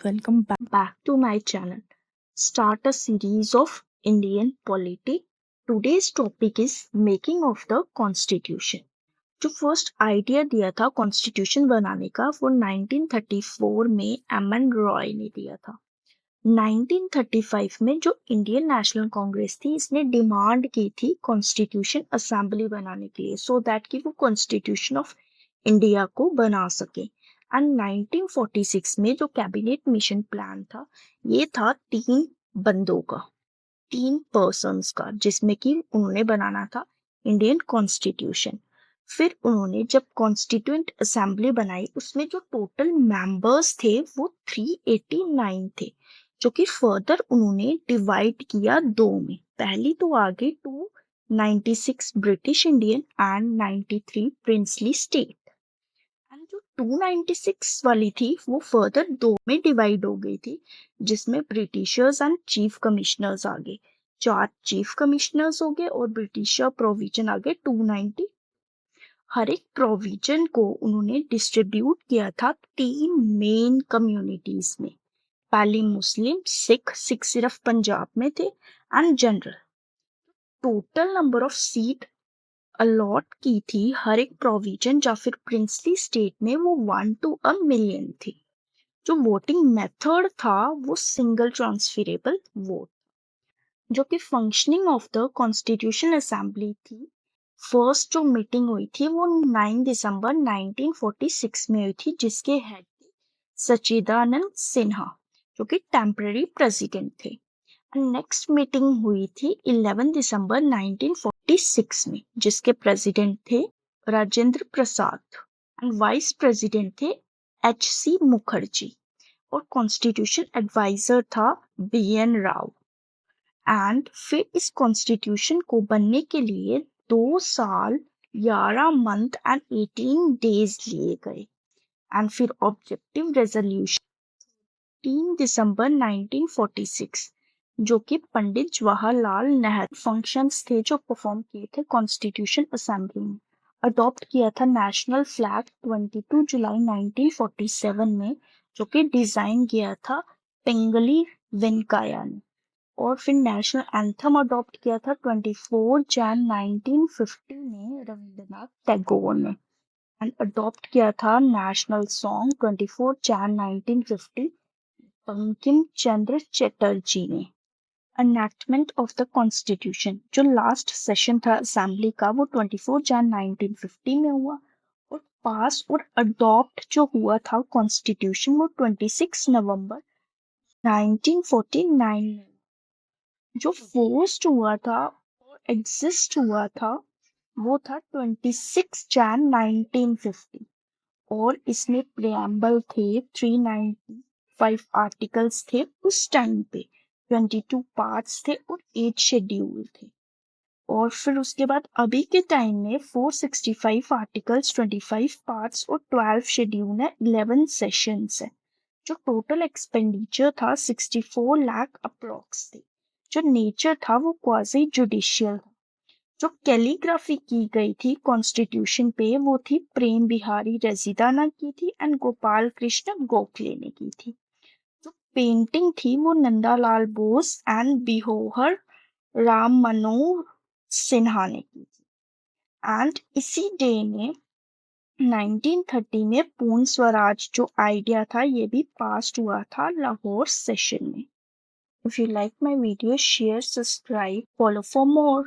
Welcome back to my channel. Start a series of Indian polity. Today's topic is making of the constitution. जो first idea दिया था constitution बनाने का वो 1934 में एम एन रॉय ने दिया था। 1935 में जो इंडियन नेशनल कांग्रेस थी इसने डिमांड की थी कॉन्स्टिट्यूशन असेंबली बनाने के लिए सो दैट कि वो कॉन्स्टिट्यूशन ऑफ इंडिया को बना सके। एंड 1946 में जो कैबिनेट मिशन प्लान था ये था 3 बंदों का, 3 पर्सन्स का, जिसमें कि उन्होंने बनाना था इंडियन कॉन्स्टिट्यूशन। फिर उन्होंने जब कॉन्स्टिट्यूएंट असेंबली बनाई उसमें जो टोटल मेंबर्स थे वो 389 थे, जो कि फर्दर उन्होंने डिवाइड किया दो में। पहली तो आगे 296 British Indian and 93 princely state, and जो 296 वाली थी वो फर्दर दो में डिवाइड हो गई थी, जिसमें ब्रिटिशर्स एंड चीफ कमिश्नर्स आ गए। 4 चीफ कमिश्नर्स हो गए और ब्रिटिशर प्रोविजन आ गए 290। हर एक प्रोविजन को उन्होंने डिस्ट्रीब्यूट किया था 3 मेन कम्युनिटीज में। पहली मुस्लिम, सिख सिर्फ पंजाब में थे, and general. Total number of seat allot की थी हर एक प्रोविजन या फिर प्रिंसली स्टेट में वो 1 to 1 million थी। जो वोटिंग मेथड था वो सिंगल ट्रांसफरेबल वोट। जो कि functioning of the constitution assembly थी, फर्स्ट जो मीटिंग हुई थी वो 9 दिसंबर 1946 में हुई थी, जिसके हेड थे सच्चिदानंद सिन्हा, जो कि टेम्पररी प्रेसिडेंट थे। नेक्स्ट मीटिंग हुई थी 11 दिसंबर 1946 में, जिसके प्रेसिडेंट थे Rajendra Prasad and vice president थे H.C. मुखर्जी, और कॉन्स्टिट्यूशन एडवाइजर था B.N. राव। एंड फिर इस कॉन्स्टिट्यूशन को बनने के लिए 2 साल 11 मंथ एंड 18 डेज लिए गए। एंड फिर ऑब्जेक्टिव रेजोल्यूशन 3 दिसंबर 1946, जो कि पंडित जवाहरलाल नेहरू फंक्शंस थे जो परफॉर्म किए थे कॉन्स्टिट्यूशन असेंबली में। अडॉप्ट किया था नेशनल फ्लैग 22 जुलाई 1947 में, जो कि डिजाइन किया था पिंगली वेंकैया ने। और फिर नेशनल एंथम अडॉप्ट किया था 24 जैन 1950 में रविंद्रनाथ टैगोर ने। एंड अडॉप्ट किया था नेशनल सॉन्ग 24 जैन 1950 बंकिम चंद्र चटर्जी ने। एनैक्टमेंट ऑफ द कॉन्स्टिट्यूशन जो लास्ट सेशन था असेंबली का वो 24 जैन 1950 में हुआ, और पास और अडॉप्ट जो हुआ था कॉन्स्टिट्यूशन वो 26 नवंबर 1949 में। जो फोर्स्ड हुआ था और एग्जिस्ट हुआ था वो था 26 जैन 1950, और इसमें प्रियम्बल थे 395 आर्टिकल्स थे उस टाइम पे, 22 पार्ट्स थे और 8 शेड्यूल थे। और फिर उसके बाद अभी के टाइम में 465 आर्टिकल्स, 25 पार्ट्स और 12 शेड्यूल है, 11 सेशंस है। जो टोटल एक्सपेंडिचर था 64 लाख अप्रोक्स थे। जो नेचर था वो क्वाजी जुडिशियल था। जो कैलीग्राफी की गई थी कॉन्स्टिट्यूशन पे वो थी प्रेम बिहारी रजीदा ने की थी एंड गोपाल कृष्ण गोखले ने की थी। जो पेंटिंग थी वो नंदालाल बोस एंड बिहोहर राम मनोहर सिन्हा ने की थी। एंड इसी डे में 1930 में पूर्ण स्वराज जो आइडिया था ये भी पास हुआ था लाहौर सेशन में। If you like my video, share, subscribe, follow for more.